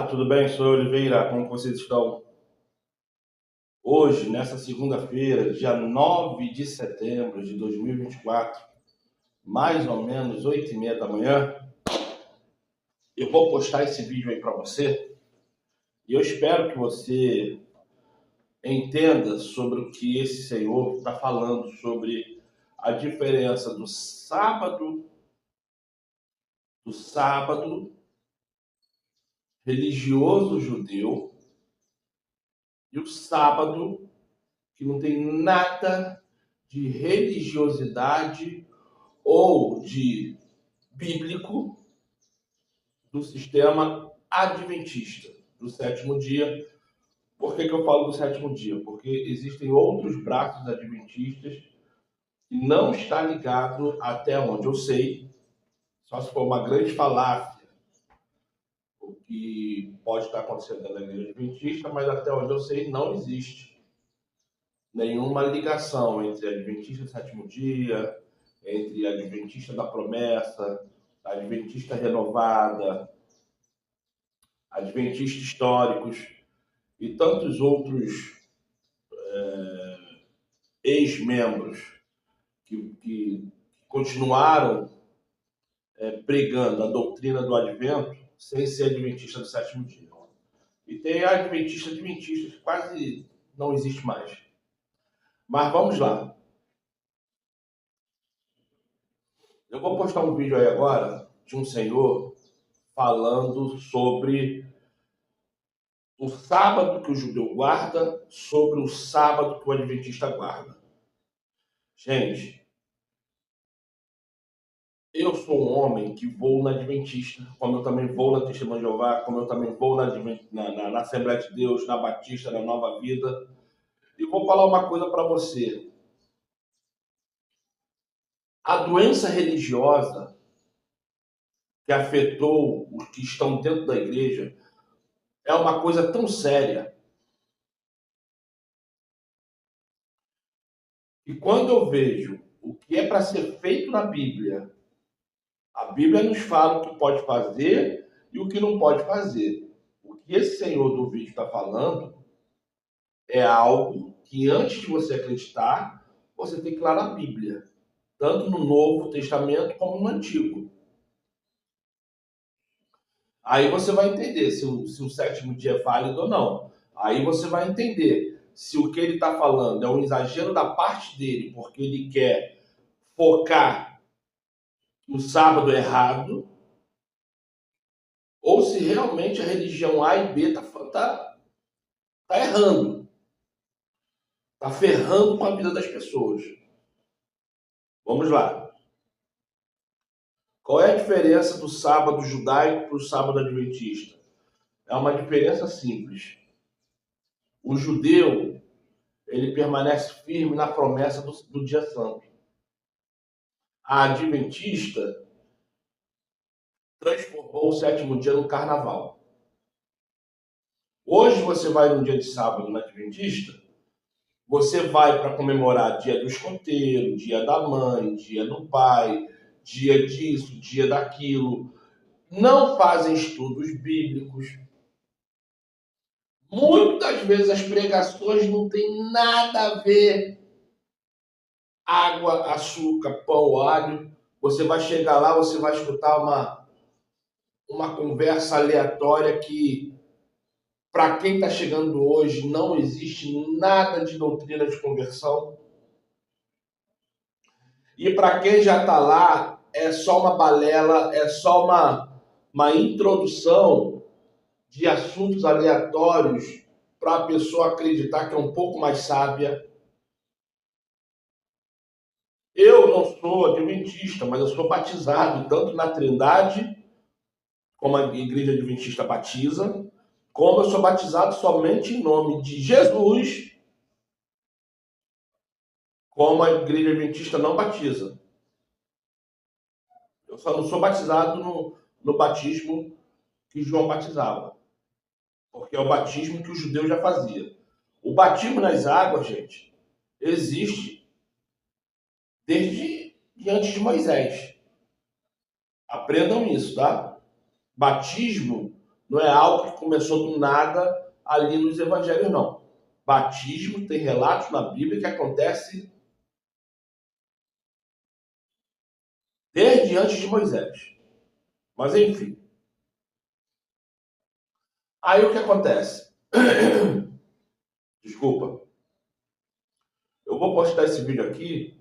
Olá, tudo bem? Sou eu, Oliveira. Como vocês estão? Hoje, nessa segunda-feira, dia 9 de setembro de 2024, mais ou menos 8h30 da manhã, eu vou postar esse vídeo aí para você e eu espero que você entenda sobre o que esse senhor está falando, sobre a diferença do sábado religioso judeu e o sábado que não tem nada de religiosidade ou de bíblico do sistema adventista, do sétimo dia. Por que eu falo do sétimo dia? Porque existem outros braços adventistas que não está ligado, até onde eu sei, só se for uma grande falácia, o que pode estar acontecendo na igreja adventista, mas até onde eu sei não existe nenhuma ligação entre adventista do sétimo dia, entre adventista da promessa, adventista renovada, adventistas históricos e tantos outros ex-membros que continuaram pregando a doutrina do advento sem ser adventista do sétimo dia. E tem adventista que quase não existe mais. Mas vamos lá. Eu vou postar um vídeo aí agora de um senhor falando sobre o sábado que o judeu guarda, sobre o sábado que o adventista guarda. Gente, eu sou um homem que vou na Adventista, como eu também vou na Testemunha de Jeová, como eu também vou na Assembleia de Deus, na Batista, na Nova Vida. E vou falar uma coisa para você. A doença religiosa que afetou os que estão dentro da igreja é uma coisa tão séria. E quando eu vejo o que é para ser feito na Bíblia, a Bíblia nos fala o que pode fazer e o que não pode fazer. O que esse senhor do vídeo está falando é algo que, antes de você acreditar, você tem que ir lá na Bíblia, tanto no Novo Testamento como no Antigo. Aí você vai entender se o sétimo dia é válido ou não. Aí você vai entender se o que ele está falando é um exagero da parte dele, porque ele quer focar no sábado errado, ou se realmente a religião A e B tá errando, tá ferrando com a vida das pessoas. Vamos lá. Qual é a diferença do sábado judaico para o sábado adventista? É uma diferença simples. O judeu, ele permanece firme na promessa do dia santo. A adventista transformou o sétimo dia no carnaval. Hoje você vai no dia de sábado na adventista, você vai para comemorar dia do escoteiro, dia da mãe, dia do pai, dia disso, dia daquilo. Não fazem estudos bíblicos. Muitas vezes as pregações não têm nada a ver. Água, açúcar, pão, alho. Você vai chegar lá, você vai escutar uma conversa aleatória que, para quem está chegando hoje, não existe nada de doutrina de conversão. E para quem já está lá, é só uma balela, é só uma introdução de assuntos aleatórios para a pessoa acreditar que é um pouco mais sábia. Eu não sou adventista, mas eu sou batizado tanto na Trindade, como a Igreja Adventista batiza, como eu sou batizado somente em nome de Jesus, como a Igreja Adventista não batiza. Eu só não sou batizado no batismo que João batizava, porque é o batismo que o judeu já fazia. O batismo nas águas, gente, existe desde antes de Moisés. Aprendam isso, tá? Batismo Não é algo que começou do nada ali nos evangelhos, não. Batismo tem relatos na Bíblia que acontece desde antes de Moisés. Mas enfim. Aí o que acontece? Desculpa. Eu vou postar esse vídeo aqui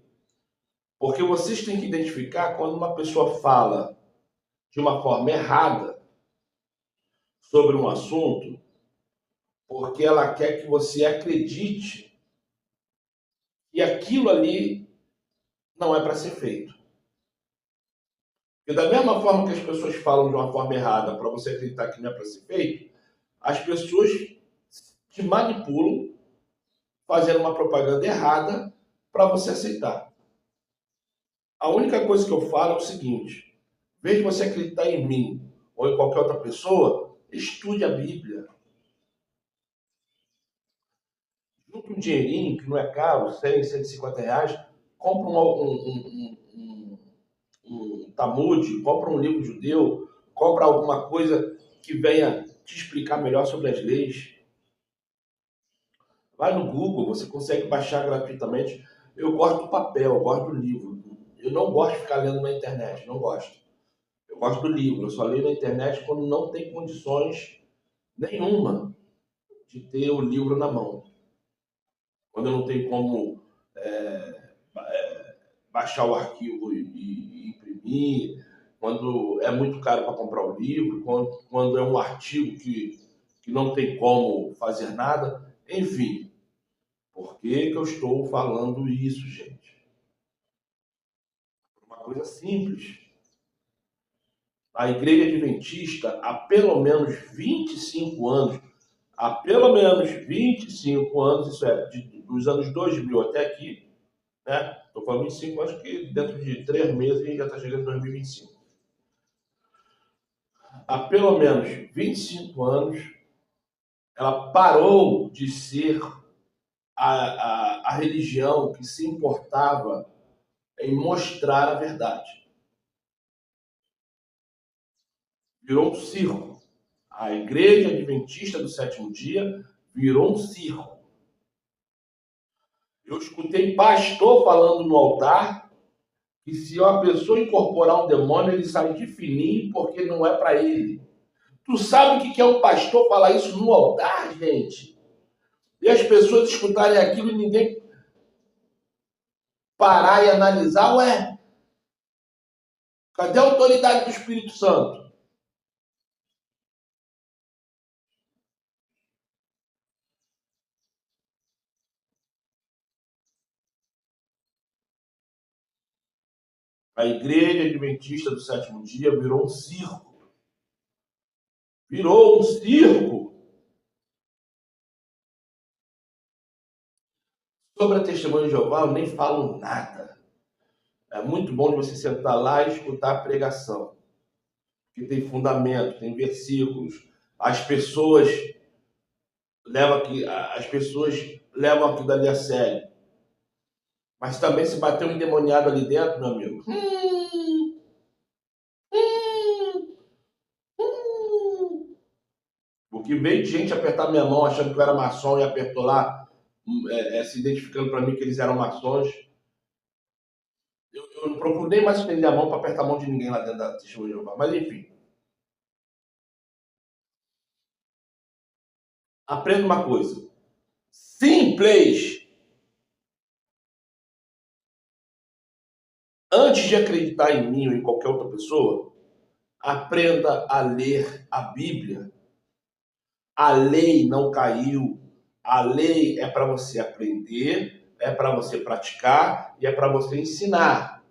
porque vocês têm que identificar quando uma pessoa fala de uma forma errada sobre um assunto, porque ela quer que você acredite que aquilo ali não é para ser feito. E da mesma forma que as pessoas falam de uma forma errada para você acreditar que não é para ser feito, as pessoas te manipulam fazendo uma propaganda errada para você aceitar. A única coisa que eu falo é o seguinte: em vez de você acreditar em mim ou em qualquer outra pessoa, estude a Bíblia. Junta um dinheirinho, que não é caro, 100, 150 reais, compra um Talmud, compra um livro judeu, compra alguma coisa que venha te explicar melhor sobre as leis. Vai no Google, você consegue baixar gratuitamente. Eu gosto do papel, eu gosto do livro. Eu não gosto de ficar lendo na internet, não gosto. Eu gosto do livro, eu só leio na internet quando não tem condições nenhuma de ter o livro na mão. Quando eu não tenho como baixar o arquivo e imprimir, quando é muito caro para comprar o livro, quando é um artigo que não tem como fazer nada. Enfim, por que eu estou falando isso, gente? Uma coisa simples. A Igreja Adventista, há pelo menos 25 anos, isso é, dos anos 2000 até aqui, né? Estou falando 25 anos que dentro de 3 meses a gente já está chegando em 2025. Há pelo menos 25 anos, ela parou de ser a religião que se importava em mostrar a verdade. Virou um circo. A Igreja Adventista do Sétimo Dia virou um circo. Eu escutei pastor falando no altar que se uma pessoa incorporar um demônio, ele sai de fininho porque não é para ele. Tu sabe o que é um pastor falar isso no altar, gente? E as pessoas escutarem aquilo e ninguém parar e analisar, ué, cadê a autoridade do Espírito Santo? A Igreja Adventista do Sétimo Dia virou um circo. Virou um circo. Sobre a Testemunha de Jeová, eu nem falo nada. É muito bom de você sentar lá e escutar a pregação, que tem fundamento, tem versículos. As pessoas levam aquilo dali a sério. Mas também se bater um endemoniado ali dentro, meu amigo. Porque veio de gente apertar minha mão achando que eu era maçom e apertou lá, se identificando para mim que eles eram maçons. Eu não procuro nem mais estender a mão para apertar a mão de ninguém lá dentro da Testemunha de Jeová. Mas enfim, aprenda uma coisa. Simples! Antes de acreditar em mim ou em qualquer outra pessoa, aprenda a ler a Bíblia. A lei não caiu. A lei é para você aprender, é para você praticar e é para você ensinar.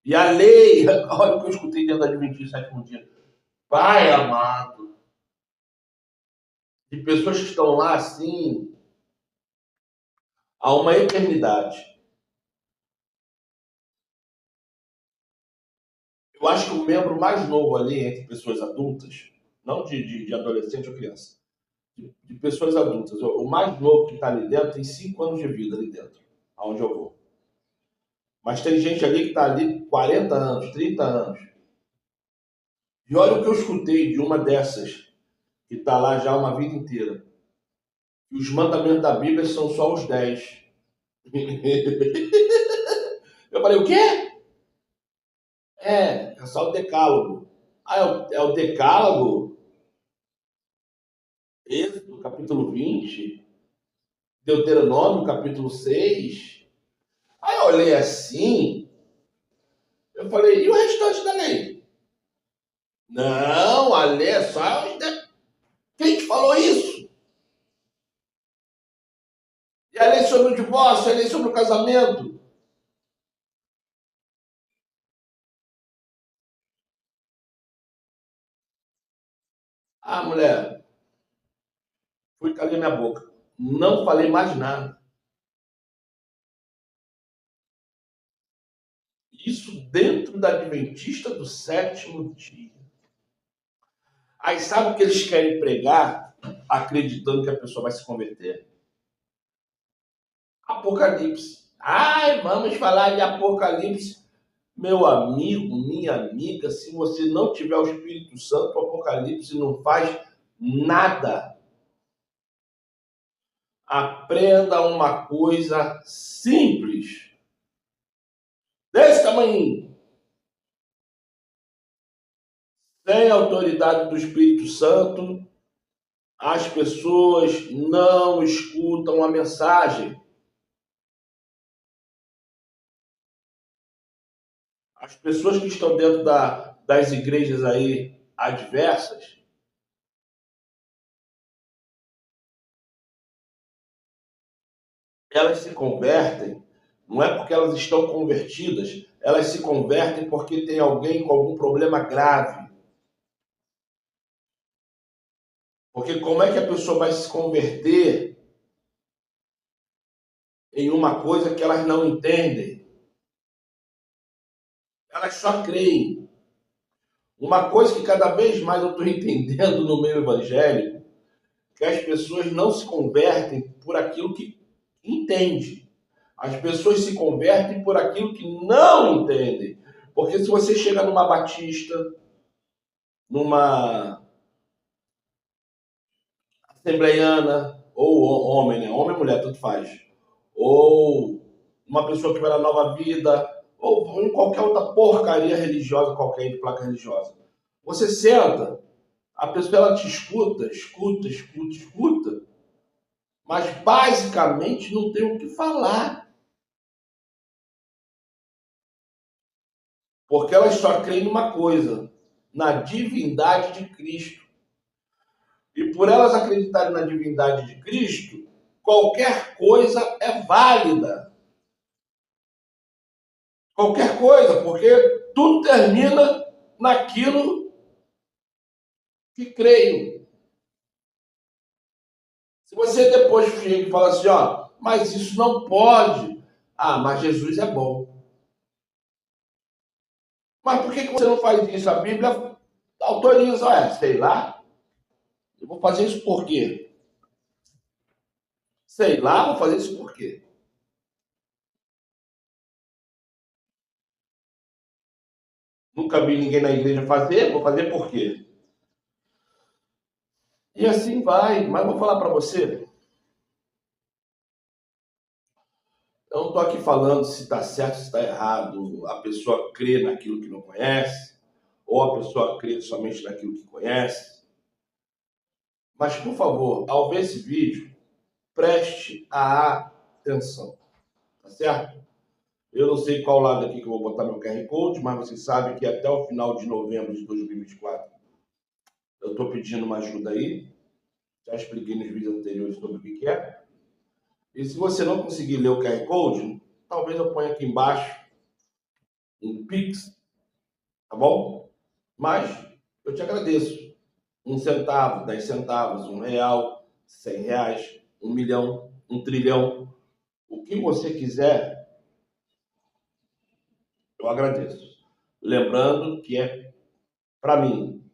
E a lei, olha o que eu escutei dentro da Adventista sétimo dia. Pai amado, de pessoas que estão lá assim há uma eternidade. Eu acho que o membro mais novo ali entre pessoas adultas, não de adolescente ou criança, de pessoas adultas, o mais novo que está ali dentro tem 5 anos de vida ali dentro, aonde eu vou. Mas tem gente ali que está ali 40 anos, 30 anos. E olha o que eu escutei de uma dessas, que está lá já uma vida inteira. Que os mandamentos da Bíblia são só os 10. Eu falei, o quê? É só o decálogo. Ah, é o decálogo? Êxodo, capítulo 20, Deuteronômio, capítulo 6. Aí eu olhei assim, eu falei, e o restante da lei? Não, a lei é só... Quem que falou isso? E a lei sobre o divórcio, a lei sobre o casamento? Ah, mulher, fui calei minha boca. Não falei mais nada. Isso dentro da Adventista do sétimo dia. Aí sabe o que eles querem pregar, acreditando que a pessoa vai se converter? Apocalipse. Ai, vamos falar de Apocalipse. Meu amigo, minha amiga, se você não tiver o Espírito Santo, o Apocalipse não faz nada. Aprenda uma coisa simples. Desse tamanho. Sem a autoridade do Espírito Santo, as pessoas não escutam a mensagem. As pessoas que estão dentro das igrejas aí adversas, elas se convertem, não é porque elas estão convertidas, elas se convertem porque tem alguém com algum problema grave. Porque como é que a pessoa vai se converter em uma coisa que elas não entendem? Elas só creem. Uma coisa que cada vez mais eu estou entendendo no meio evangélico, que as pessoas não se convertem por aquilo que entende. As pessoas se convertem por aquilo que não entendem. Porque se você chega numa batista, numa assembleiana, ou homem, né? Homem e mulher, tanto faz. Ou uma pessoa que vai na Nova Vida, ou em qualquer outra porcaria religiosa, qualquer de placa religiosa. Você senta, a pessoa ela te escuta, escuta, escuta, escuta, mas basicamente não tem o que falar. Porque elas só creem numa coisa, na divindade de Cristo. E por elas acreditarem na divindade de Cristo, qualquer coisa é válida. Qualquer coisa, porque tudo termina naquilo que creio. Se você depois chega e fala assim, ó, mas isso não pode. Ah, mas Jesus é bom. Mas por que você não faz isso? A Bíblia autoriza, sei lá. Eu vou fazer isso por quê? Sei lá, vou fazer isso por quê? Nunca vi ninguém na igreja fazer, vou fazer por quê? E assim vai. Mas vou falar para você, eu não estou aqui falando se está certo, se está errado. A pessoa crê naquilo que não conhece, ou a pessoa crê somente naquilo que conhece. Mas, por favor, ao ver esse vídeo, preste a atenção, tá certo? Eu não sei qual lado aqui que eu vou botar meu QR Code, mas você sabe que até o final de novembro de 2024 eu estou pedindo uma ajuda aí. Já expliquei nos vídeos anteriores sobre o que é. E se você não conseguir ler o QR Code, talvez eu ponha aqui embaixo um Pix, tá bom? Mas eu te agradeço. 1 centavo, 10 centavos, R$ 1, R$ 100, 1 milhão, 1 trilhão. O que você quiser, eu agradeço. Lembrando que é para mim.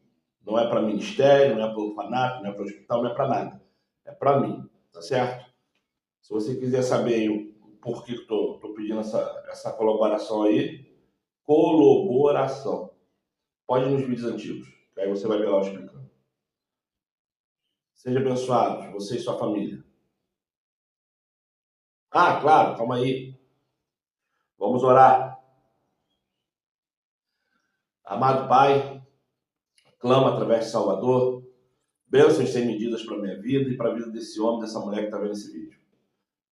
Não é para ministério, não é para orfanato, não é para hospital, não é para nada. É para mim, tá certo? Se você quiser saber o porquê que estou pedindo essa colaboração aí, colaboração. Pode ir nos vídeos antigos. Aí você vai ver lá explicando. Seja abençoado, você e sua família. Ah, claro, calma aí. Vamos orar. Amado Pai, clama através de Salvador, bênçãos sem medidas para a minha vida e para a vida desse homem, dessa mulher que está vendo esse vídeo.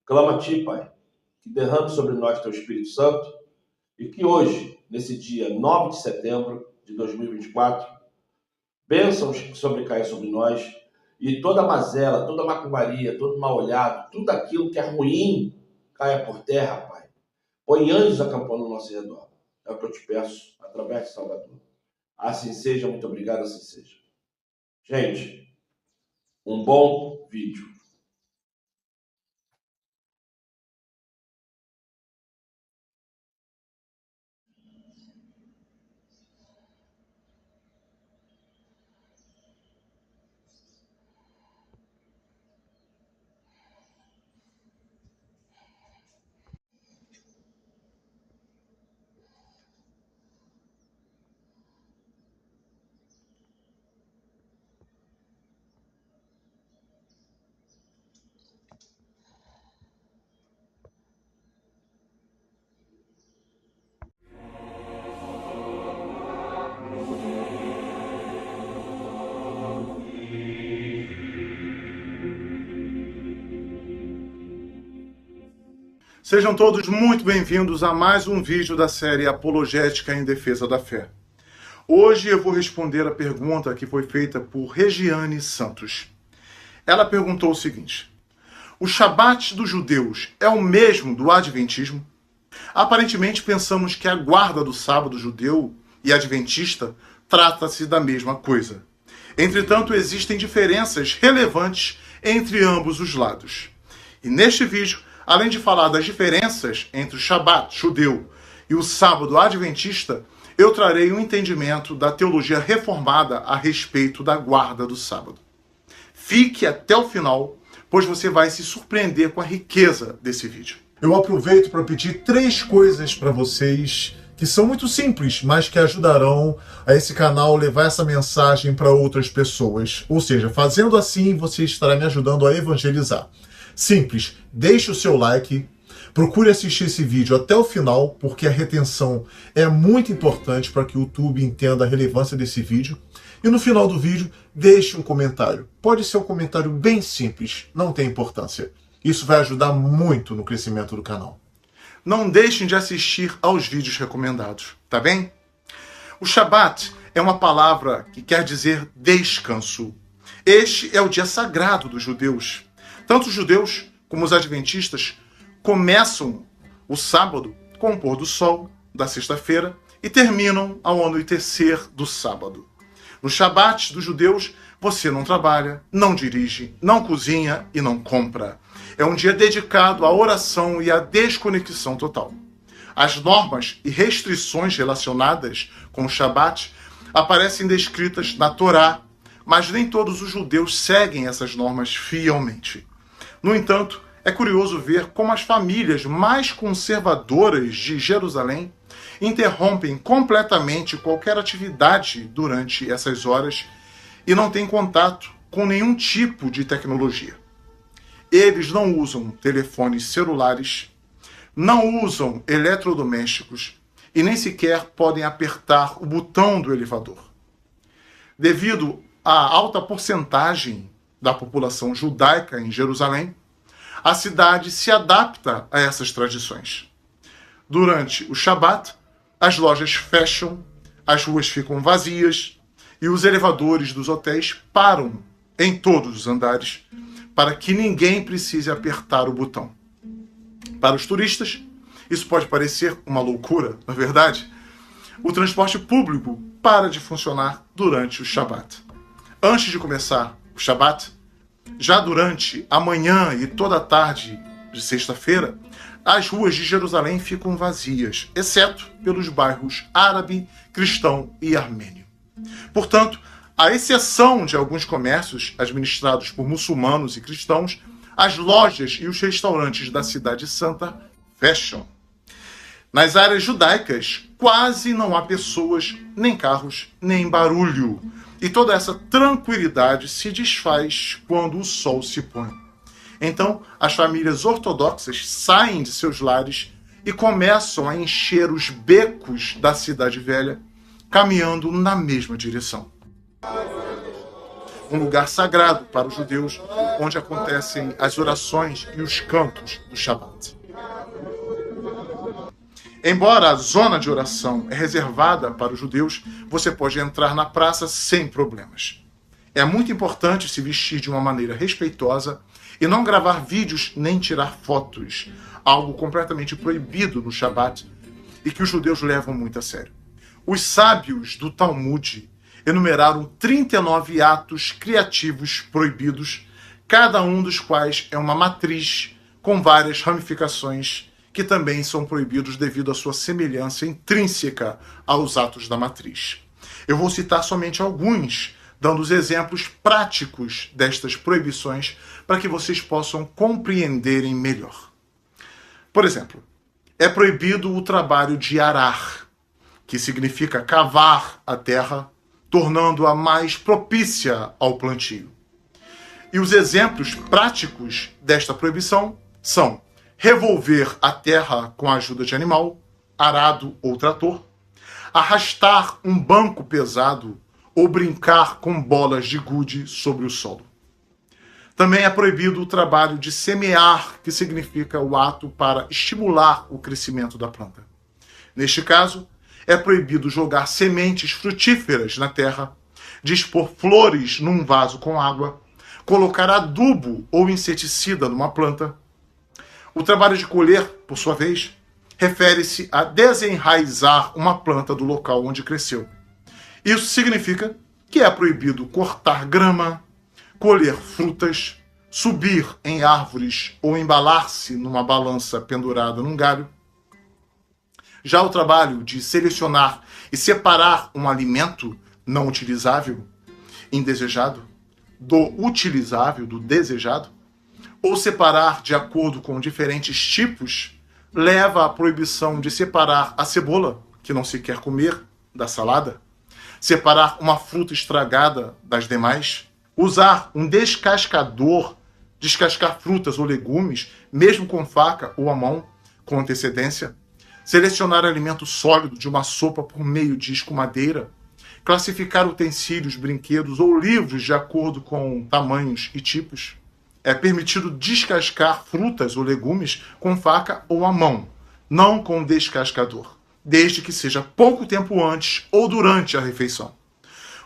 Clama a Ti, Pai, que derrame sobre nós Teu Espírito Santo e que hoje, nesse dia 9 de setembro de 2024, bênçãos sobrecaem sobre nós e toda mazela, toda macumbaria, todo mal olhado, tudo aquilo que é ruim caia por terra, Pai. Põe anjos acampando ao nosso redor. É o que eu te peço, através de Salvador. Assim seja, muito obrigado, assim seja. Gente, um bom vídeo. Sejam todos muito bem-vindos a mais um vídeo da série Apologética em Defesa da Fé. Hoje eu vou responder a pergunta que foi feita por Regiane Santos. Ela perguntou o seguinte: o Shabat dos judeus é o mesmo do Adventismo? Aparentemente pensamos que a guarda do sábado judeu e adventista trata-se da mesma coisa. Entretanto, existem diferenças relevantes entre ambos os lados. E neste vídeo, além de falar das diferenças entre o Shabat judeu e o sábado adventista, eu trarei um entendimento da teologia reformada a respeito da guarda do sábado. Fique até o final, pois você vai se surpreender com a riqueza desse vídeo. Eu aproveito para pedir 3 coisas para vocês que são muito simples, mas que ajudarão a esse canal levar essa mensagem para outras pessoas. Ou seja, fazendo assim, você estará me ajudando a evangelizar. Simples, deixe o seu like, procure assistir esse vídeo até o final, porque a retenção é muito importante para que o YouTube entenda a relevância desse vídeo. E no final do vídeo, deixe um comentário. Pode ser um comentário bem simples, não tem importância. Isso vai ajudar muito no crescimento do canal. Não deixem de assistir aos vídeos recomendados, tá bem? O Shabat é uma palavra que quer dizer descanso. Este é o dia sagrado dos judeus. Tanto os judeus como os adventistas começam o sábado com o pôr do sol da sexta-feira e terminam ao anoitecer do sábado. No Shabat dos judeus, você não trabalha, não dirige, não cozinha e não compra. É um dia dedicado à oração e à desconexão total. As normas e restrições relacionadas com o Shabat aparecem descritas na Torá, mas nem todos os judeus seguem essas normas fielmente. No entanto, é curioso ver como as famílias mais conservadoras de Jerusalém interrompem completamente qualquer atividade durante essas horas e não têm contato com nenhum tipo de tecnologia. Eles não usam telefones celulares, não usam eletrodomésticos e nem sequer podem apertar o botão do elevador. Devido à alta porcentagem da população judaica em Jerusalém, a cidade se adapta a essas tradições. Durante o Shabat, as lojas fecham, as ruas ficam vazias e os elevadores dos hotéis param em todos os andares para que ninguém precise apertar o botão. Para os turistas, isso pode parecer uma loucura, não é verdade? O transporte público para de funcionar durante o Shabat. Antes de começar o Shabat, já durante a manhã e toda a tarde de sexta-feira, as ruas de Jerusalém ficam vazias, exceto pelos bairros árabe, cristão e armênio. Portanto, à exceção de alguns comércios administrados por muçulmanos e cristãos, as lojas e os restaurantes da Cidade Santa fecham. Nas áreas judaicas, quase não há pessoas, nem carros, nem barulho. E toda essa tranquilidade se desfaz quando o sol se põe. Então, as famílias ortodoxas saem de seus lares e começam a encher os becos da cidade velha, caminhando na mesma direção. Um lugar sagrado para os judeus, onde acontecem as orações e os cantos do Shabat. Embora a zona de oração é reservada para os judeus, você pode entrar na praça sem problemas. É muito importante se vestir de uma maneira respeitosa e não gravar vídeos nem tirar fotos, algo completamente proibido no Shabat e que os judeus levam muito a sério. Os sábios do Talmud enumeraram 39 atos criativos proibidos, cada um dos quais é uma matriz com várias ramificações que também são proibidos devido à sua semelhança intrínseca aos atos da matriz. Eu vou citar somente alguns, dando os exemplos práticos destas proibições para que vocês possam compreenderem melhor. Por exemplo, é proibido o trabalho de arar, que significa cavar a terra, tornando-a mais propícia ao plantio. E os exemplos práticos desta proibição são revolver a terra com a ajuda de animal, arado ou trator, arrastar um banco pesado ou brincar com bolas de gude sobre o solo. Também é proibido o trabalho de semear, que significa o ato para estimular o crescimento da planta. Neste caso, é proibido jogar sementes frutíferas na terra, dispor flores num vaso com água, colocar adubo ou inseticida numa planta. O trabalho de colher, por sua vez, refere-se a desenraizar uma planta do local onde cresceu. Isso significa que é proibido cortar grama, colher frutas, subir em árvores ou embalar-se numa balança pendurada num galho. Já o trabalho de selecionar e separar um alimento não utilizável, indesejado, do utilizável, do desejado, ou separar de acordo com diferentes tipos, leva à proibição de separar a cebola, que não se quer comer, da salada, separar uma fruta estragada das demais, usar um descascador, descascar frutas ou legumes, mesmo com faca ou a mão, com antecedência, selecionar alimento sólido de uma sopa por meio de escumadeira, classificar utensílios, brinquedos ou livros de acordo com tamanhos e tipos. É permitido descascar frutas ou legumes com faca ou a mão, não com descascador, desde que seja pouco tempo antes ou durante a refeição.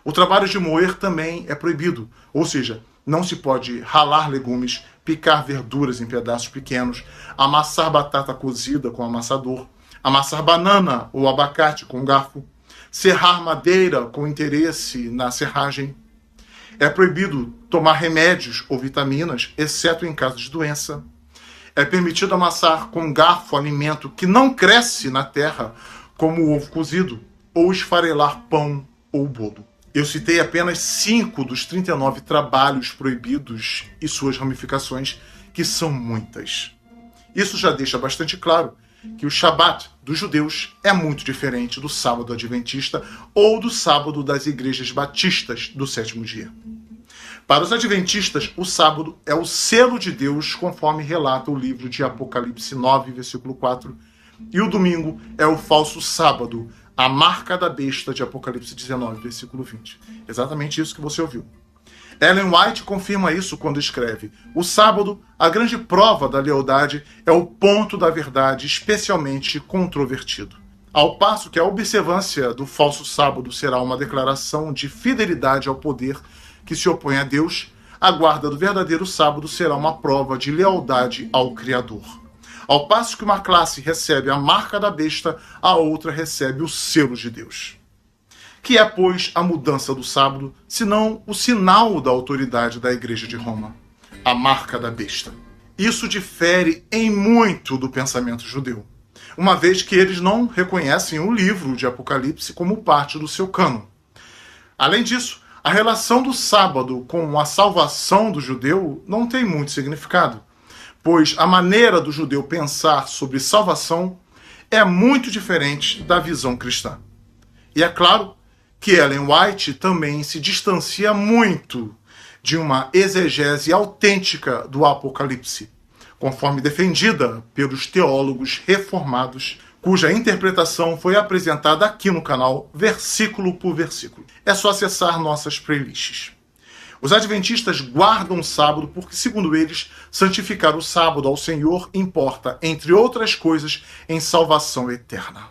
O trabalho de moer também é proibido, ou seja, não se pode ralar legumes, picar verduras em pedaços pequenos, amassar batata cozida com amassador, amassar banana ou abacate com garfo, serrar madeira com interesse na serragem. É proibido tomar remédios ou vitaminas, exceto em caso de doença. É permitido amassar com garfo alimento que não cresce na terra, como o ovo cozido, ou esfarelar pão ou bolo. Eu citei apenas 5 dos 39 trabalhos proibidos e suas ramificações, que são muitas. Isso já deixa bastante claro que o Shabat dos judeus é muito diferente do sábado adventista ou do sábado das igrejas batistas do sétimo dia. Para os adventistas, o sábado é o selo de Deus, conforme relata o livro de Apocalipse 9, versículo 4, e o domingo é o falso sábado, a marca da besta de Apocalipse 19, versículo 20. Exatamente isso que você ouviu. Ellen White confirma isso quando escreve: o sábado, a grande prova da lealdade, é o ponto da verdade especialmente controvertido. Ao passo que a observância do falso sábado será uma declaração de fidelidade ao poder que se opõe a Deus, a guarda do verdadeiro sábado será uma prova de lealdade ao Criador. Ao passo que uma classe recebe a marca da besta, a outra recebe o selo de Deus. Que é, pois, a mudança do sábado, senão o sinal da autoridade da Igreja de Roma, a marca da besta. Isso difere em muito do pensamento judeu, uma vez que eles não reconhecem o livro de Apocalipse como parte do seu cânon. Além disso, a relação do sábado com a salvação do judeu não tem muito significado, pois a maneira do judeu pensar sobre salvação é muito diferente da visão cristã. E é claro que Ellen White também se distancia muito de uma exegese autêntica do Apocalipse, conforme defendida pelos teólogos reformados, cuja interpretação foi apresentada aqui no canal, versículo por versículo. É só acessar nossas playlists. Os adventistas guardam o sábado porque, segundo eles, santificar o sábado ao Senhor importa, entre outras coisas, em salvação eterna.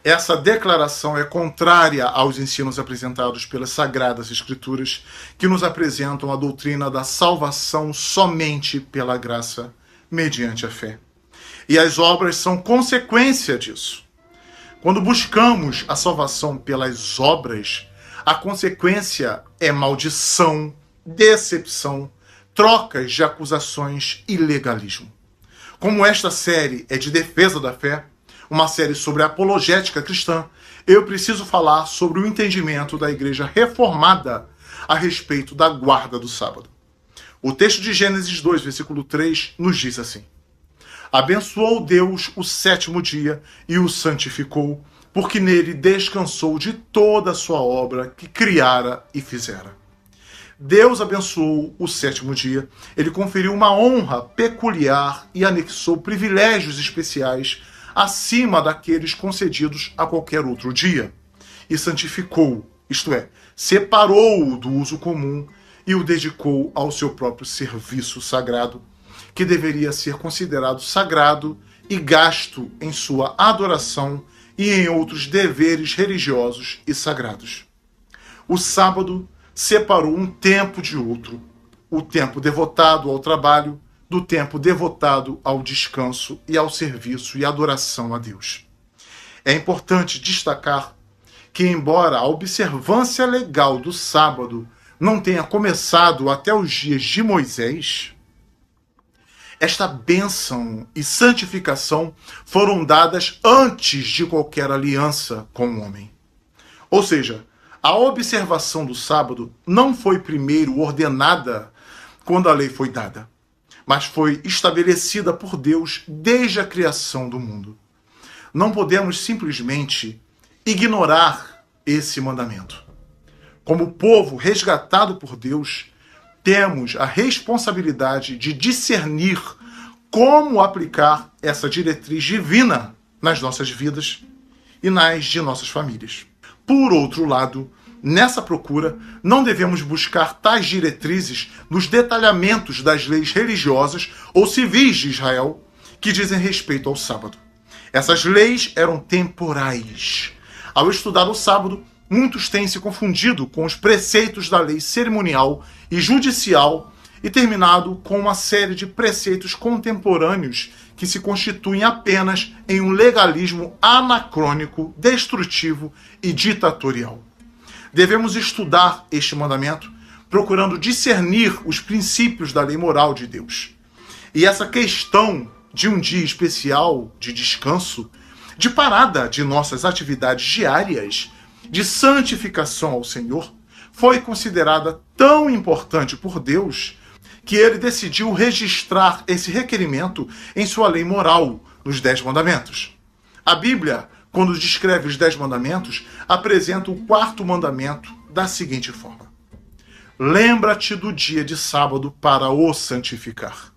Essa declaração é contrária aos ensinos apresentados pelas Sagradas Escrituras, que nos apresentam a doutrina da salvação somente pela graça, mediante a fé. E as obras são consequência disso. Quando buscamos a salvação pelas obras, a consequência é maldição, decepção, trocas de acusações e legalismo. Como esta série é de defesa da fé, uma série sobre a apologética cristã, eu preciso falar sobre o entendimento da Igreja Reformada a respeito da guarda do sábado. O texto de Gênesis 2, versículo 3, nos diz assim: abençoou Deus o sétimo dia e o santificou, porque nele descansou de toda a sua obra que criara e fizera. Deus abençoou o sétimo dia, ele conferiu uma honra peculiar e anexou privilégios especiais acima daqueles concedidos a qualquer outro dia, e santificou, isto é, separou-o do uso comum e o dedicou ao seu próprio serviço sagrado, que deveria ser considerado sagrado e gasto em sua adoração e em outros deveres religiosos e sagrados. O sábado separou um tempo de outro, o tempo devotado ao trabalho do tempo devotado ao descanso e ao serviço e adoração a Deus. É importante destacar que, embora a observância legal do sábado não tenha começado até os dias de Moisés, esta bênção e santificação foram dadas antes de qualquer aliança com o homem. Ou seja, a observação do sábado não foi primeiro ordenada quando a lei foi dada, mas foi estabelecida por Deus desde a criação do mundo. Não podemos simplesmente ignorar esse mandamento. Como povo resgatado por Deus, temos a responsabilidade de discernir como aplicar essa diretriz divina nas nossas vidas e nas de nossas famílias. Por outro lado, nessa procura, não devemos buscar tais diretrizes nos detalhamentos das leis religiosas ou civis de Israel que dizem respeito ao sábado. Essas leis eram temporais. Ao estudar o sábado, muitos têm se confundido com os preceitos da lei cerimonial e judicial e terminado com uma série de preceitos contemporâneos que se constituem apenas em um legalismo anacrônico, destrutivo e ditatorial. Devemos estudar este mandamento, procurando discernir os princípios da lei moral de Deus. E essa questão de um dia especial de descanso, de parada de nossas atividades diárias, de santificação ao Senhor, foi considerada tão importante por Deus que ele decidiu registrar esse requerimento em sua lei moral, nos 10 mandamentos. A Bíblia, quando descreve os 10 mandamentos, apresenta o 4º mandamento da seguinte forma: lembra-te do dia de sábado para o santificar.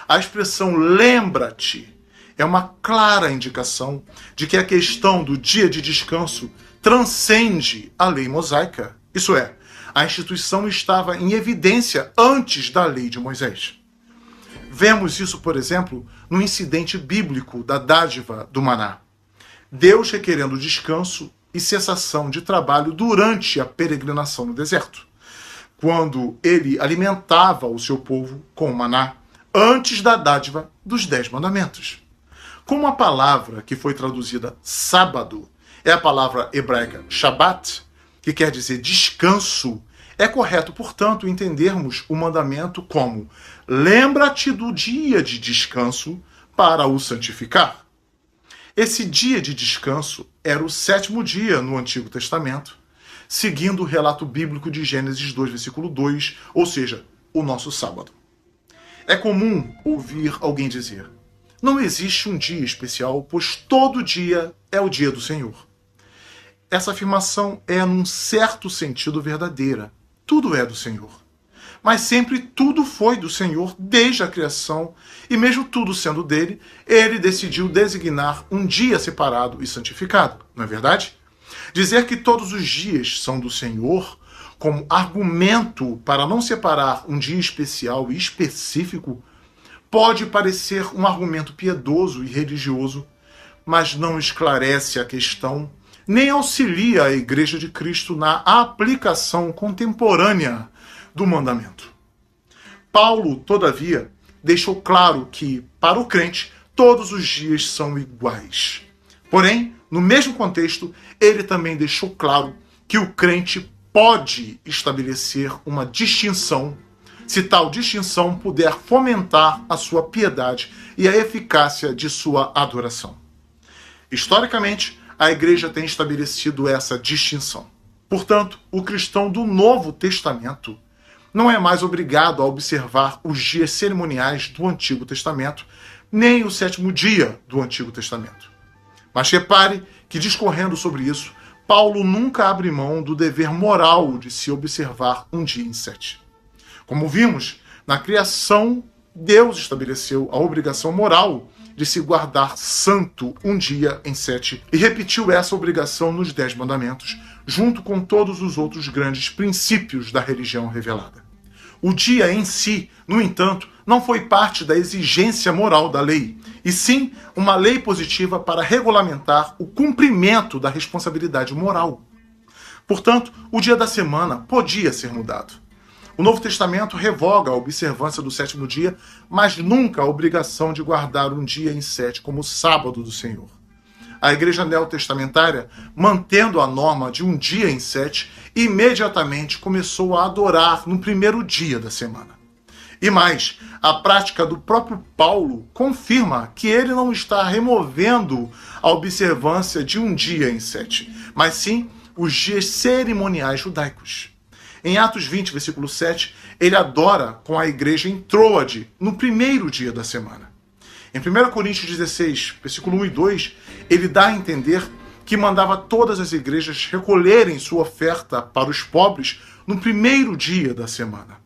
A expressão lembra-te é uma clara indicação de que a questão do dia de descanso transcende a lei mosaica. Isso é, a instituição estava em evidência antes da lei de Moisés. Vemos isso, por exemplo, no incidente bíblico da dádiva do maná. Deus requerendo descanso e cessação de trabalho durante a peregrinação no deserto, quando ele alimentava o seu povo com o maná, antes da dádiva dos 10 mandamentos. Como a palavra que foi traduzida sábado é a palavra hebraica Shabbat, que quer dizer descanso, é correto, portanto, entendermos o mandamento como lembra-te do dia de descanso para o santificar. Esse dia de descanso era o 7º dia no Antigo Testamento, seguindo o relato bíblico de Gênesis 2, versículo 2, ou seja, o nosso sábado. É comum ouvir alguém dizer: não existe um dia especial, pois todo dia é o dia do Senhor. essa afirmação é, num certo sentido, verdadeira. Tudo é do Senhor. Mas sempre tudo foi do Senhor desde a criação, e mesmo tudo sendo dele, ele decidiu designar um dia separado e santificado, não é verdade? Dizer que todos os dias são do Senhor, como argumento para não separar um dia especial e específico, pode parecer um argumento piedoso e religioso, mas não esclarece a questão, nem auxilia a Igreja de Cristo na aplicação contemporânea do mandamento. Paulo, todavia, deixou claro que, para o crente, todos os dias são iguais. Porém, no mesmo contexto, ele também deixou claro que o crente pode estabelecer uma distinção, se tal distinção puder fomentar a sua piedade e a eficácia de sua adoração. Historicamente, a Igreja tem estabelecido essa distinção. Portanto, o cristão do Novo Testamento não é mais obrigado a observar os dias cerimoniais do Antigo Testamento, nem o sétimo dia do Antigo Testamento. Mas repare que, discorrendo sobre isso, Paulo nunca abre mão do dever moral de se observar um dia em 7. Como vimos, na criação, Deus estabeleceu a obrigação moral de se guardar santo um dia em 7 e repetiu essa obrigação nos 10 mandamentos, junto com todos os outros grandes princípios da religião revelada. O dia em si, no entanto, não foi parte da exigência moral da lei, e sim uma lei positiva para regulamentar o cumprimento da responsabilidade moral. Portanto, o dia da semana podia ser mudado. O Novo Testamento revoga a observância do sétimo dia, mas nunca a obrigação de guardar um dia em 7 como sábado do Senhor. A Igreja neotestamentária, mantendo a norma de um dia em 7, imediatamente começou a adorar no primeiro dia da semana. E mais, a prática do próprio Paulo confirma que ele não está removendo a observância de um dia em 7, mas sim os dias cerimoniais judaicos. Em Atos 20, versículo 7, ele adora com a igreja em Troade, no primeiro dia da semana. Em 1 Coríntios 16, versículo 1 e 2, ele dá a entender que mandava todas as igrejas recolherem sua oferta para os pobres no primeiro dia da semana.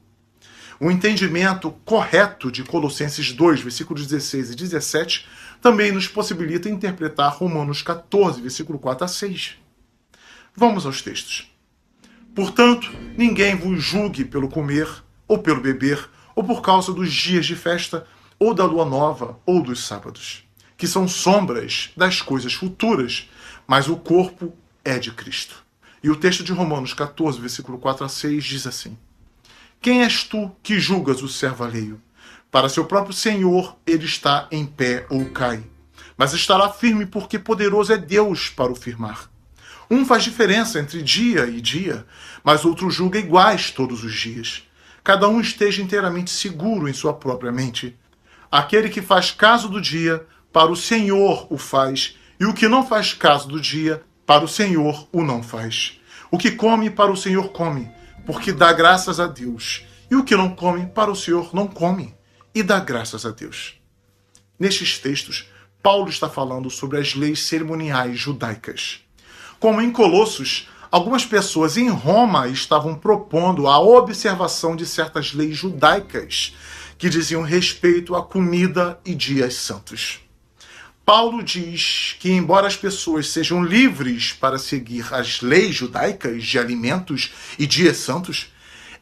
O entendimento correto de Colossenses 2, versículos 16 e 17, também nos possibilita interpretar Romanos 14, versículo 4 a 6. Vamos aos textos. Portanto, ninguém vos julgue pelo comer, ou pelo beber, ou por causa dos dias de festa, ou da lua nova, ou dos sábados, que são sombras das coisas futuras, mas o corpo é de Cristo. E o texto de Romanos 14, versículo 4 a 6 diz assim: Quem és tu que julgas o servo alheio? Para seu próprio Senhor ele está em pé ou cai, mas estará firme porque poderoso é Deus para o firmar. Um faz diferença entre dia e dia, mas outro julga iguais todos os dias. Cada um esteja inteiramente seguro em sua própria mente. Aquele que faz caso do dia, para o Senhor o faz, e o que não faz caso do dia, para o Senhor o não faz. O que come, para o Senhor come, porque dá graças a Deus. E o que não come, para o Senhor não come, e dá graças a Deus. Nestes textos, Paulo está falando sobre as leis cerimoniais judaicas. Como em Colossos, algumas pessoas em Roma estavam propondo a observação de certas leis judaicas que diziam respeito à comida e dias santos. Paulo diz que, embora as pessoas sejam livres para seguir as leis judaicas de alimentos e dias santos,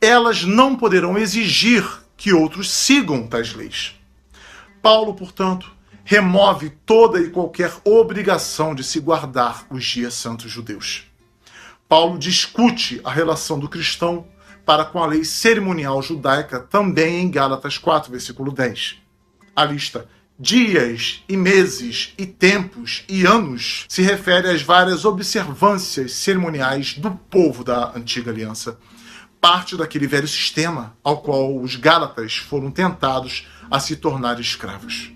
elas não poderão exigir que outros sigam tais leis. Paulo, portanto, remove toda e qualquer obrigação de se guardar os dias santos judeus. Paulo discute a relação do cristão para com a lei cerimonial judaica também em Gálatas 4, versículo 10. A lista dias e meses e tempos e anos se refere às várias observâncias cerimoniais do povo da antiga aliança, parte daquele velho sistema ao qual os gálatas foram tentados a se tornar escravos.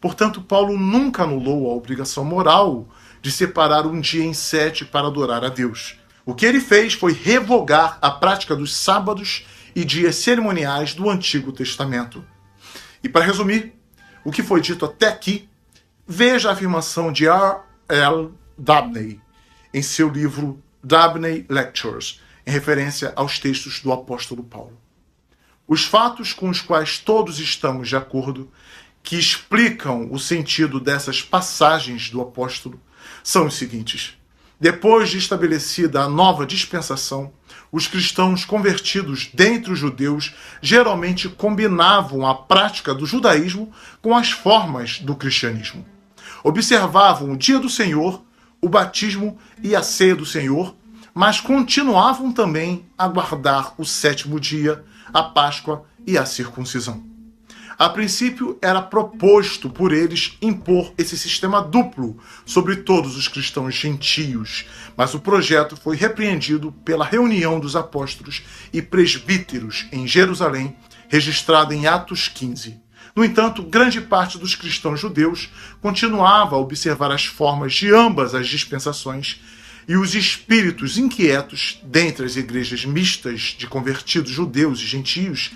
Portanto, Paulo nunca anulou a obrigação moral de separar um dia em 7 para adorar a Deus. O que ele fez foi revogar a prática dos sábados e dias cerimoniais do Antigo Testamento. E para resumir o que foi dito até aqui, veja a afirmação de R. L. Dabney em seu livro Dabney Lectures, em referência aos textos do apóstolo Paulo. Os fatos com os quais todos estamos de acordo, que explicam o sentido dessas passagens do apóstolo, são os seguintes. Depois de estabelecida a nova dispensação, os cristãos convertidos dentre os judeus geralmente combinavam a prática do judaísmo com as formas do cristianismo. Observavam o dia do Senhor, o batismo e a ceia do Senhor, mas continuavam também a guardar o sétimo dia, a Páscoa e a circuncisão. A princípio, era proposto por eles impor esse sistema duplo sobre todos os cristãos gentios, mas o projeto foi repreendido pela reunião dos apóstolos e presbíteros em Jerusalém, registrada em Atos 15. No entanto, grande parte dos cristãos judeus continuava a observar as formas de ambas as dispensações, e os espíritos inquietos dentre as igrejas mistas de convertidos judeus e gentios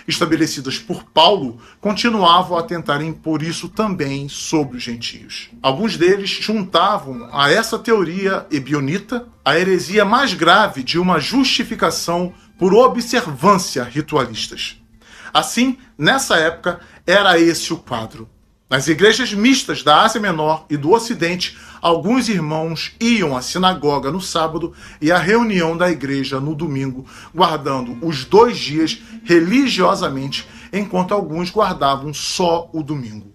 estabelecidas por Paulo, continuavam a tentar impor isso também sobre os gentios. Alguns deles juntavam a essa teoria ebionita a heresia mais grave de uma justificação por observância ritualistas. Assim, nessa época, era esse o quadro. Nas igrejas mistas da Ásia Menor e do Ocidente, alguns irmãos iam à sinagoga no sábado e à reunião da igreja no domingo, guardando os 2 dias religiosamente, enquanto alguns guardavam só o domingo.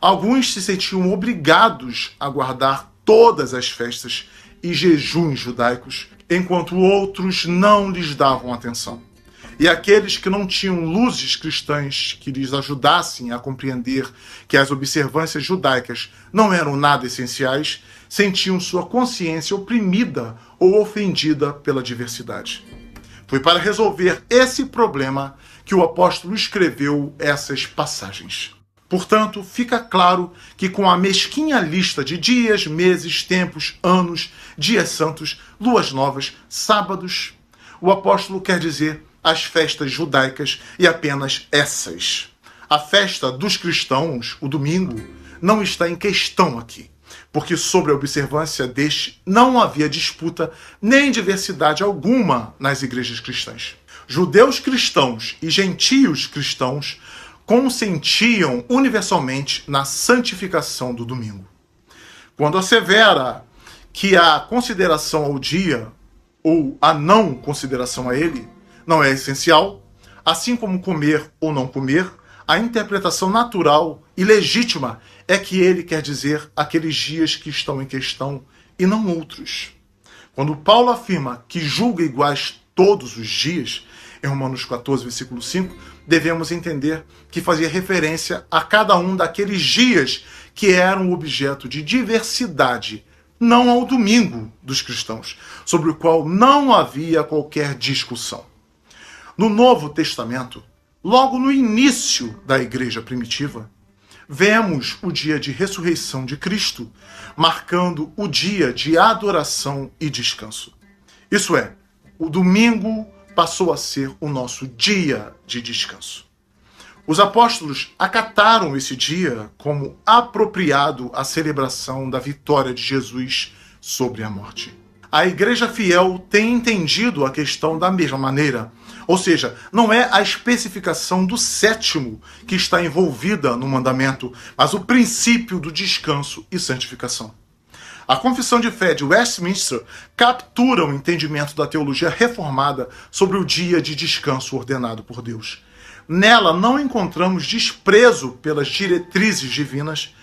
Alguns se sentiam obrigados a guardar todas as festas e jejuns judaicos, enquanto outros não lhes davam atenção. E aqueles que não tinham luzes cristãs que lhes ajudassem a compreender que as observâncias judaicas não eram nada essenciais, sentiam sua consciência oprimida ou ofendida pela diversidade. Foi para resolver esse problema que o apóstolo escreveu essas passagens. Portanto, fica claro que com a mesquinha lista de dias, meses, tempos, anos, dias santos, luas novas, sábados, o apóstolo quer dizer as festas judaicas e apenas essas. A festa dos cristãos, o domingo, não está em questão aqui, porque sobre a observância deste não havia disputa nem diversidade alguma nas igrejas cristãs. Judeus cristãos e gentios cristãos consentiam universalmente na santificação do domingo. Quando assevera que a consideração ao dia ou a não consideração a ele não é essencial, assim como comer ou não comer, a interpretação natural e legítima é que ele quer dizer aqueles dias que estão em questão e não outros. Quando Paulo afirma que julga iguais todos os dias, em Romanos 14, versículo 5, devemos entender que fazia referência a cada um daqueles dias que eram objeto de diversidade, não ao domingo dos cristãos, sobre o qual não havia qualquer discussão. No Novo Testamento, logo no início da igreja primitiva, vemos o dia de ressurreição de Cristo, marcando o dia de adoração e descanso. Isso é, o domingo passou a ser o nosso dia de descanso. Os apóstolos acataram esse dia como apropriado à celebração da vitória de Jesus sobre a morte. A igreja fiel tem entendido a questão da mesma maneira, ou seja, não é a especificação do sétimo que está envolvida no mandamento, mas o princípio do descanso e santificação. A Confissão de Fé de Westminster captura o entendimento da teologia reformada sobre o dia de descanso ordenado por Deus. Nela não encontramos desprezo pelas diretrizes divinas,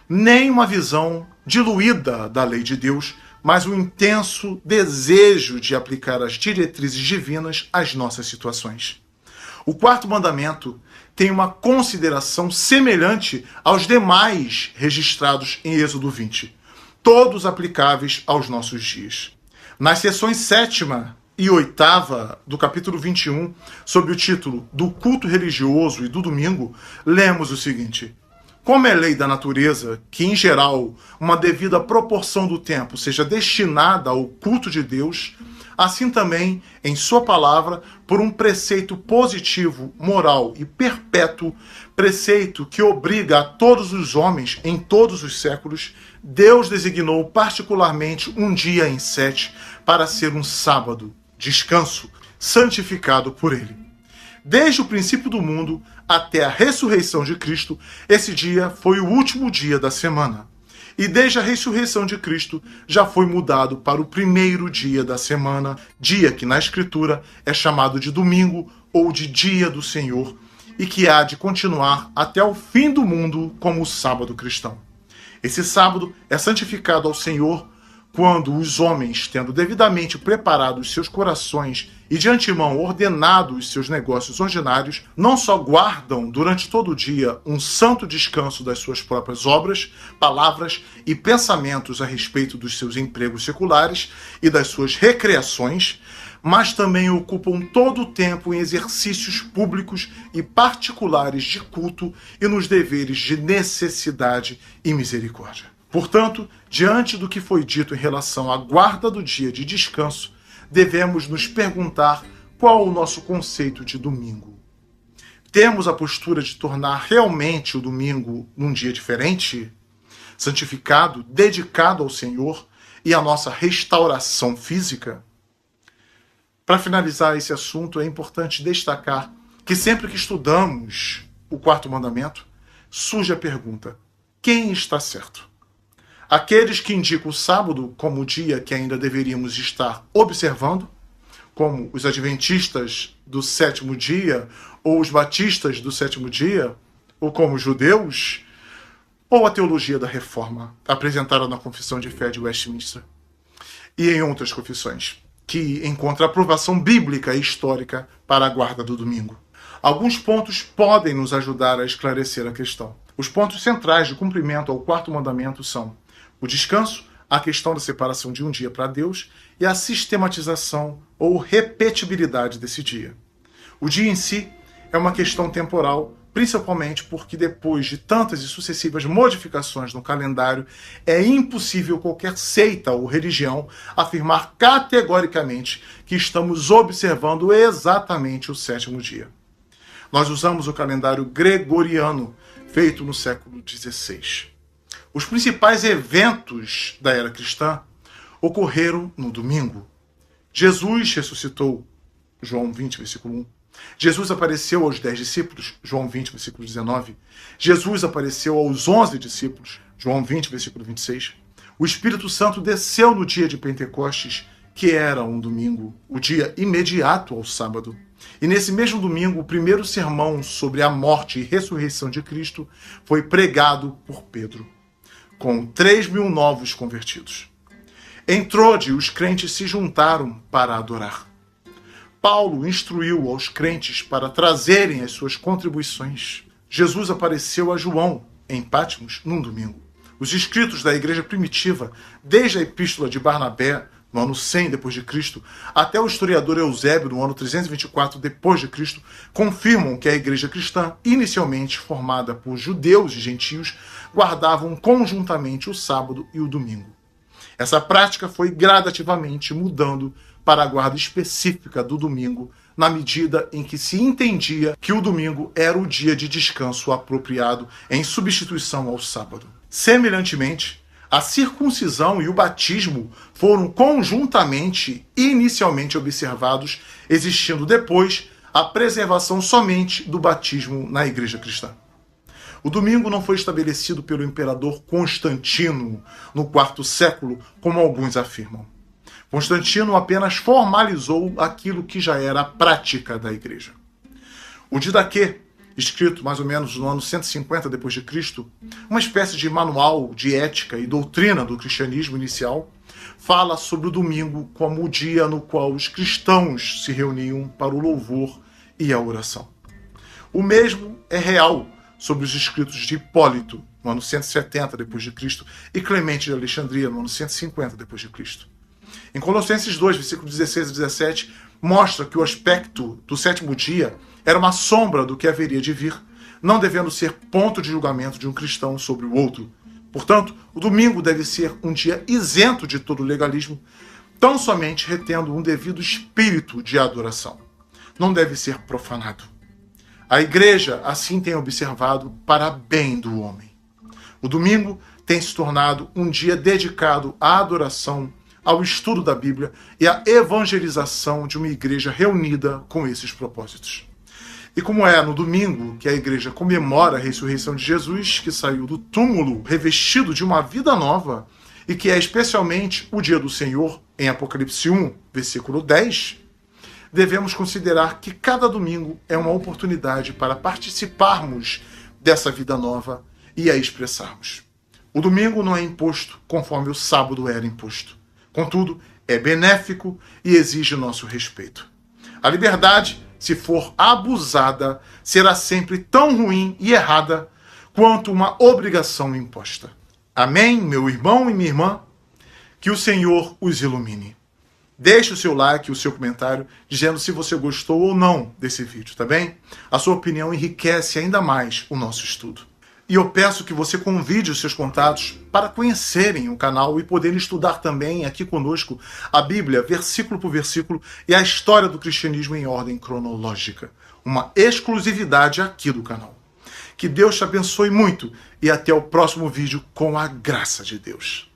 nem uma visão diluída da lei de Deus, mas um intenso desejo de aplicar as diretrizes divinas às nossas situações. O 4º mandamento tem uma consideração semelhante aos demais registrados em Êxodo 20, todos aplicáveis aos nossos dias. Nas seções 7ª e 8ª do capítulo 21, sob o título do culto religioso e do domingo, lemos o seguinte: como é lei da natureza que, em geral, uma devida proporção do tempo seja destinada ao culto de Deus, assim também, em sua palavra, por um preceito positivo, moral e perpétuo, preceito que obriga a todos os homens em todos os séculos, Deus designou particularmente um dia em 7 para ser um sábado, descanso, santificado por ele. Desde o princípio do mundo até a ressurreição de Cristo, esse dia foi o último dia da semana. E desde a ressurreição de Cristo já foi mudado para o primeiro dia da semana, dia que na Escritura é chamado de domingo ou de dia do Senhor, e que há de continuar até o fim do mundo como o sábado cristão. Esse sábado é santificado ao Senhor quando os homens, tendo devidamente preparado os seus corações e de antemão ordenado os seus negócios ordinários, não só guardam durante todo o dia um santo descanso das suas próprias obras, palavras e pensamentos a respeito dos seus empregos seculares e das suas recreações, mas também ocupam todo o tempo em exercícios públicos e particulares de culto e nos deveres de necessidade e misericórdia. Portanto, diante do que foi dito em relação à guarda do dia de descanso, devemos nos perguntar qual o nosso conceito de domingo. Temos a postura de tornar realmente o domingo um dia diferente, santificado, dedicado ao Senhor e à nossa restauração física? Para finalizar esse assunto, é importante destacar que sempre que estudamos o quarto mandamento, surge a pergunta: quem está certo? Aqueles que indicam o sábado como o dia que ainda deveríamos estar observando, como os adventistas do sétimo dia, ou os batistas do sétimo dia, ou como os judeus, ou a teologia da reforma, apresentada na Confissão de Fé de Westminster, e em outras confissões, que encontra aprovação bíblica e histórica para a guarda do domingo. Alguns pontos podem nos ajudar a esclarecer a questão. Os pontos centrais de cumprimento ao quarto mandamento são o descanso, a questão da separação de um dia para Deus e a sistematização ou repetibilidade desse dia. O dia em si é uma questão temporal, principalmente porque depois de tantas e sucessivas modificações no calendário, é impossível qualquer seita ou religião afirmar categoricamente que estamos observando exatamente o sétimo dia. Nós usamos o calendário gregoriano, feito no século XVI. Os principais eventos da era cristã ocorreram no domingo. Jesus ressuscitou, João 20, versículo 1. Jesus apareceu aos 10 discípulos, João 20, versículo 19. Jesus apareceu aos 11 discípulos, João 20, versículo 26. O Espírito Santo desceu no dia de Pentecostes, que era um domingo, o dia imediato ao sábado. E nesse mesmo domingo, o primeiro sermão sobre a morte e ressurreição de Cristo foi pregado por Pedro, com 3.000 novos convertidos. Em Trode, os crentes se juntaram para adorar. Paulo instruiu aos crentes para trazerem as suas contribuições. Jesus apareceu a João, em Patmos, num domingo. Os escritos da igreja primitiva, desde a epístola de Barnabé, no ano 100 d.C., até o historiador Eusébio, no ano 324 d.C., confirmam que a igreja cristã, inicialmente formada por judeus e gentios, guardavam conjuntamente o sábado e o domingo. Essa prática foi gradativamente mudando para a guarda específica do domingo, na medida em que se entendia que o domingo era o dia de descanso apropriado em substituição ao sábado. Semelhantemente, a circuncisão e o batismo foram conjuntamente e inicialmente observados, existindo depois a preservação somente do batismo na igreja cristã. O domingo não foi estabelecido pelo imperador Constantino no quarto século, como alguns afirmam. Constantino apenas formalizou aquilo que já era a prática da igreja. O Didaquê, escrito mais ou menos no ano 150 d.C., uma espécie de manual de ética e doutrina do cristianismo inicial, fala sobre o domingo como o dia no qual os cristãos se reuniam para o louvor e a oração. O mesmo é real sobre os escritos de Hipólito, no ano 170 d.C., e Clemente de Alexandria, no ano 150 d.C. Em Colossenses 2, versículos 16 e 17, mostra que o aspecto do sétimo dia era uma sombra do que haveria de vir, não devendo ser ponto de julgamento de um cristão sobre o outro. Portanto, o domingo deve ser um dia isento de todo legalismo, tão somente retendo um devido espírito de adoração. Não deve ser profanado. A igreja assim tem observado para bem do homem. O domingo tem se tornado um dia dedicado à adoração, ao estudo da Bíblia e à evangelização de uma igreja reunida com esses propósitos. E como é no domingo que a igreja comemora a ressurreição de Jesus, que saiu do túmulo revestido de uma vida nova, e que é especialmente o dia do Senhor, em Apocalipse 1, versículo 10, devemos considerar que cada domingo é uma oportunidade para participarmos dessa vida nova e a expressarmos. O domingo não é imposto conforme o sábado era imposto. Contudo, é benéfico e exige nosso respeito. A liberdade, se for abusada, será sempre tão ruim e errada quanto uma obrigação imposta. Amém, meu irmão e minha irmã? Que o Senhor os ilumine. Deixe o seu like e o seu comentário dizendo se você gostou ou não desse vídeo, tá bem? A sua opinião enriquece ainda mais o nosso estudo. E eu peço que você convide os seus contatos para conhecerem o canal e poderem estudar também aqui conosco a Bíblia, versículo por versículo, e a história do cristianismo em ordem cronológica. Uma exclusividade aqui do canal. Que Deus te abençoe muito e até o próximo vídeo com a graça de Deus.